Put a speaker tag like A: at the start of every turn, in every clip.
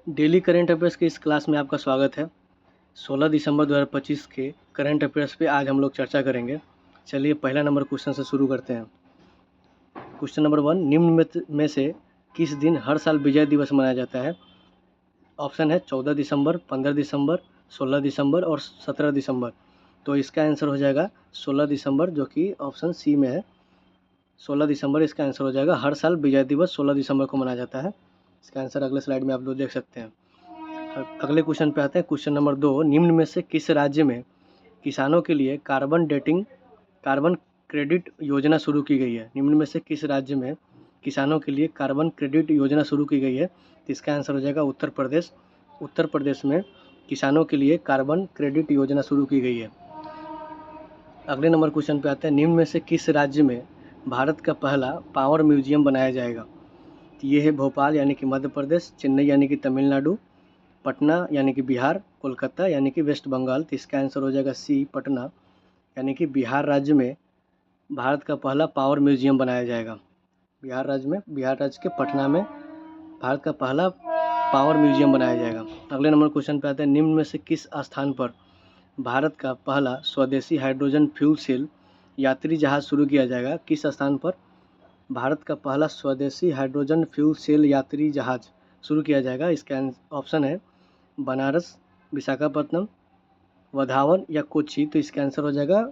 A: Daily current affairs की इस class में आपका स्वागत है। 16 दिसंबर 2025 के करंट अफेयर्स पे आज हम लोग चर्चा करेंगे। चलिए पहला नंबर क्वेश्चन से शुरू करते हैं। क्वेश्चन नंबर 1, निम्न में से किस दिन हर साल विजय दिवस मनाया जाता है? ऑप्शन है 14 दिसंबर, 15 दिसंबर, 16 दिसंबर और 17 दिसंबर। तो इसका आंसर हो जाएगा 16 दिसंबर, जो कि ऑप्शन सी में है। 16 दिसंबर इसका आंसर हो जाएगा। हर साल विजय दिवस 16 दिसंबर को मनाया जाता है। इसका आंसर अगले स्लाइड में आप लोग देख सकते हैं। अगले क्वेश्चन पे आते हैं। क्वेश्चन नंबर 2, निम्न में से किस राज्य में किसानों के लिए कार्बन क्रेडिट योजना शुरू की गई है? निम्न में से किस राज्य में किसानों के लिए कार्बन क्रेडिट योजना शुरू की गई है? तो इसका आंसर हो जाएगा उत्तर प्रदेश। उत्तर प्रदेश में किसानों के लिए कार्बन क्रेडिट योजना शुरू की गई है। अगले नंबर क्वेश्चन पे आते हैं। निम्न में से किस राज्य में भारत का पहला पावर म्यूजियम बनाया जाएगा? तो ये है भोपाल यानी कि मध्य प्रदेश, चेन्नई यानी कि तमिलनाडु, पटना यानी कि बिहार, कोलकाता यानी कि वेस्ट बंगाल। तो इसका आंसर हो जाएगा सी, पटना यानी कि बिहार राज्य में भारत का पहला पावर म्यूजियम बनाया जाएगा। बिहार राज्य के पटना में भारत का पहला पावर म्यूजियम बनाया जाएगा। अगले नंबर क्वेश्चन पे आते हैं। निम्न में से किस स्थान पर भारत का पहला स्वदेशी हाइड्रोजन फ्यूल सेल यात्री जहाज शुरू किया जाएगा? किस स्थान पर भारत का पहला स्वदेशी हाइड्रोजन फ्यूल सेल यात्री जहाज शुरू किया जाएगा? इसका ऑप्शन है बनारस, विशाखापट्टनम, वधावन या कोच्चि। तो इसका आंसर हो जाएगा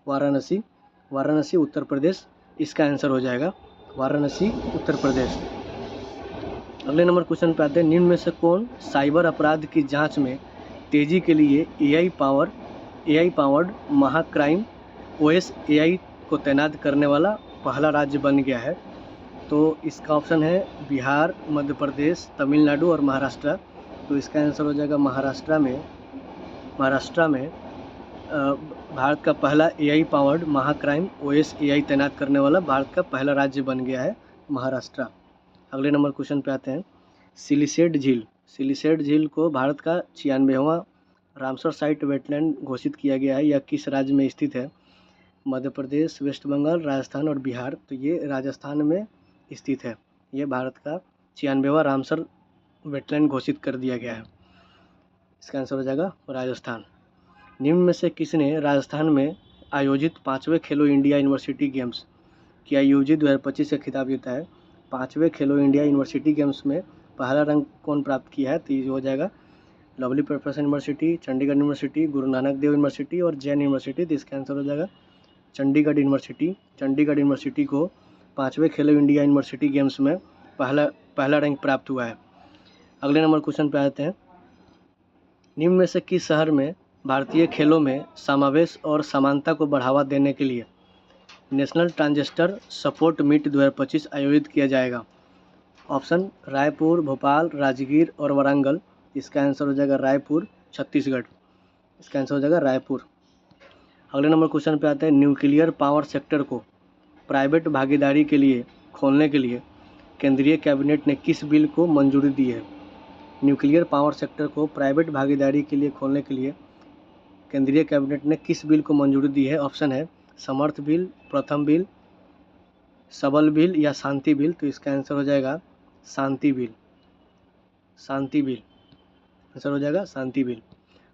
A: वाराणसी। वाराणसी उत्तर प्रदेश इसका आंसर हो जाएगा। वाराणसी उत्तर प्रदेश। अगले नंबर क्वेश्चन पे आते हैं। निम्न में से कौन साइबर अपराध की जांच में तेजी के लिए एआई पावर्ड महाक्राइम ओएस एआई को तैनात करने वाला पहला राज्य बन गया है? तो इसका ऑप्शन है बिहार, मध्य प्रदेश, तमिलनाडु और महाराष्ट्र। तो इसका आंसर हो जाएगा महाराष्ट्र में भारत का पहला एआई पावर्ड महाक्राइम ओएस एआई तैनात करने वाला भारत का पहला राज्य बन गया है महाराष्ट्र। अगले नंबर क्वेश्चन पे आते हैं। सिलिसेट झील को भारत का 96वां रामसर साइट वेटलैंड घोषित किया गया है। यह किस राज्य में स्थित है? मध्य प्रदेश, वेस्ट बंगाल, राजस्थान और बिहार। तो ये राजस्थान में स्थित है। ये भारत का 96वां रामसर वेटलैंड घोषित कर दिया गया है। इसका आंसर हो जाएगा राजस्थान। निम्न में से किसने राजस्थान में आयोजित 5वें खेलो इंडिया यूनिवर्सिटी गेम्स की आयोजित 2025 का खिताब जीता है? 5वें खेलो इंडिया यूनिवर्सिटी गेम्स में पहला रंक कौन प्राप्त किया है? तो ये हो जाएगा lovely professor university, Chandigarh university, Guru Nanak Dev university और जैन यूनिवर्सिटी। तो इसका आंसर हो जाएगा चंडीगढ़ यूनिवर्सिटी को 5वें खेलो इंडिया यूनिवर्सिटी गेम्स में पहला रैंक प्राप्त हुआ है। अगले नंबर क्वेश्चन पे आते हैं। निम्न में से किस शहर में भारतीय खेलों में समावेश और समानता को बढ़ावा देने के लिए नेशनल ट्रांजिस्टर सपोर्ट मीट 2025 आयोजित किया जाएगा? ऑप्शन रायपुर, भोपाल, राजगीर और वारंगल। इसका आंसर हो जाएगा रायपुर, छत्तीसगढ़। इसका आंसर हो जाएगा रायपुर। अगले नंबर क्वेश्चन पे आते हैं। न्यूक्लियर पावर सेक्टर को प्राइवेट भागीदारी के लिए खोलने के लिए केंद्रीय कैबिनेट ने किस बिल को मंजूरी दी है? न्यूक्लियर पावर सेक्टर को प्राइवेट भागीदारी के लिए खोलने के लिए केंद्रीय कैबिनेट ने किस बिल को मंजूरी दी है? ऑप्शन है समर्थ बिल, प्रथम बिल, सबल बिल या शांति बिल। तो इसका आंसर हो जाएगा शांति बिल। आंसर हो जाएगा शांति बिल।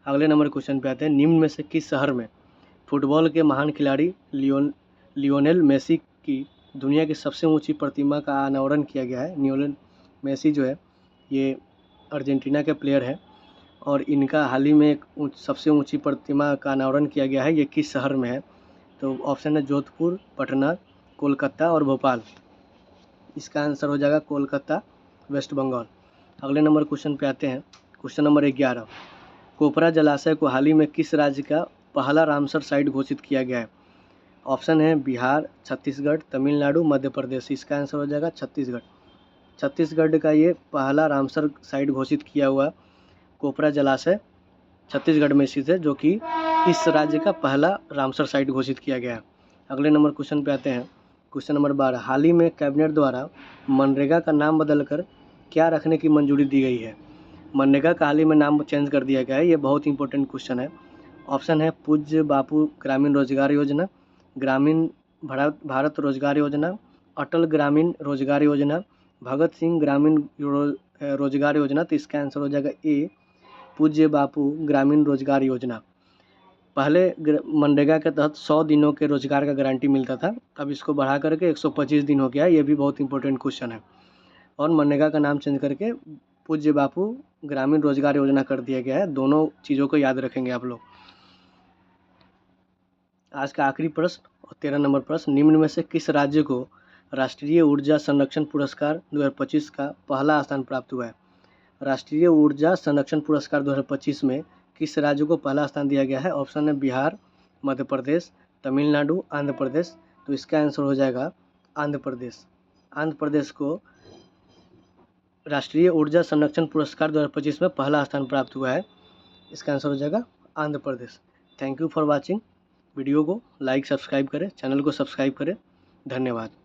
A: अगले नंबर क्वेश्चन पे आते हैं। निम्न में से किस शहर में फुटबॉल के महान खिलाड़ी लियोनेल मेसी की दुनिया की सबसे ऊंची प्रतिमा का अनावरण किया गया है? लियोनेल मेसी जो है ये अर्जेंटीना के प्लेयर हैं और इनका हाल ही में एक सबसे ऊंची प्रतिमा का अनावरण किया गया है। ये किस शहर में है? तो ऑप्शन है जोधपुर, पटना, कोलकाता और भोपाल। इसका आंसर हो जाएगा कोलकाता, वेस्ट बंगाल। अगले नंबर क्वेश्चन पे आते हैं। क्वेश्चन नंबर 11, कोपरा जलाशय को हाल ही में किस राज्य का पहला रामसर साइट घोषित किया गया है? ऑप्शन है बिहार, छत्तीसगढ़, तमिलनाडु, मध्य प्रदेश। इसका आंसर हो जाएगा छत्तीसगढ़। छत्तीसगढ़ का ये पहला रामसर साइट घोषित किया हुआ कोपरा जलाशय छत्तीसगढ़ में स्थित है, जो कि इस राज्य का पहला रामसर साइट घोषित किया गया है। अगले नंबर क्वेश्चन पे आते हैं। क्वेश्चन नंबर 12, हाल ही में कैबिनेट द्वारा मनरेगा का नाम बदलकर क्या रखने की मंजूरी दी गई है? मनरेगा का हाल ही में नाम चेंज कर दिया गया है। ये बहुत इंपॉर्टेंट क्वेश्चन है। ऑप्शन है पूज्य बापू ग्रामीण रोजगार योजना, ग्रामीण भारत रोजगार योजना, अटल ग्रामीण रोजगार योजना, भगत सिंह ग्रामीण रोजगार योजना, तो इसका आंसर हो जाएगा ए, पूज्य बापू ग्रामीण रोजगार योजना। पहले मनरेगा के तहत 100 दिनों के रोजगार का गारंटी मिलता था, अब इसको बढ़ा करके 125 दिन हो गया। ये भी बहुत इंपॉर्टेंट क्वेश्चन है। और मनरेगा का नाम चेंज करके पूज्य बापू ग्रामीण रोजगार योजना कर दिया गया है। दोनों चीज़ों को याद रखेंगे आप लोग। आज का आखिरी प्रश्न और 13 नंबर प्रश्न, निम्न में से किस राज्य को राष्ट्रीय ऊर्जा संरक्षण पुरस्कार 2025 का पहला स्थान प्राप्त हुआ है? राष्ट्रीय ऊर्जा संरक्षण पुरस्कार 2025 में किस राज्य को पहला स्थान दिया गया है? ऑप्शन है बिहार, मध्य प्रदेश, तमिलनाडु, आंध्र प्रदेश। तो इसका आंसर हो जाएगा आंध्र प्रदेश। आंध्र प्रदेश को राष्ट्रीय ऊर्जा संरक्षण पुरस्कार 2025 में पहला स्थान प्राप्त हुआ है। इसका आंसर हो जाएगा Andhra Pradesh. Thank you for watching. Video को लाइक सब्सक्राइब करें, चैनल को सब्सक्राइब करें। धन्यवाद।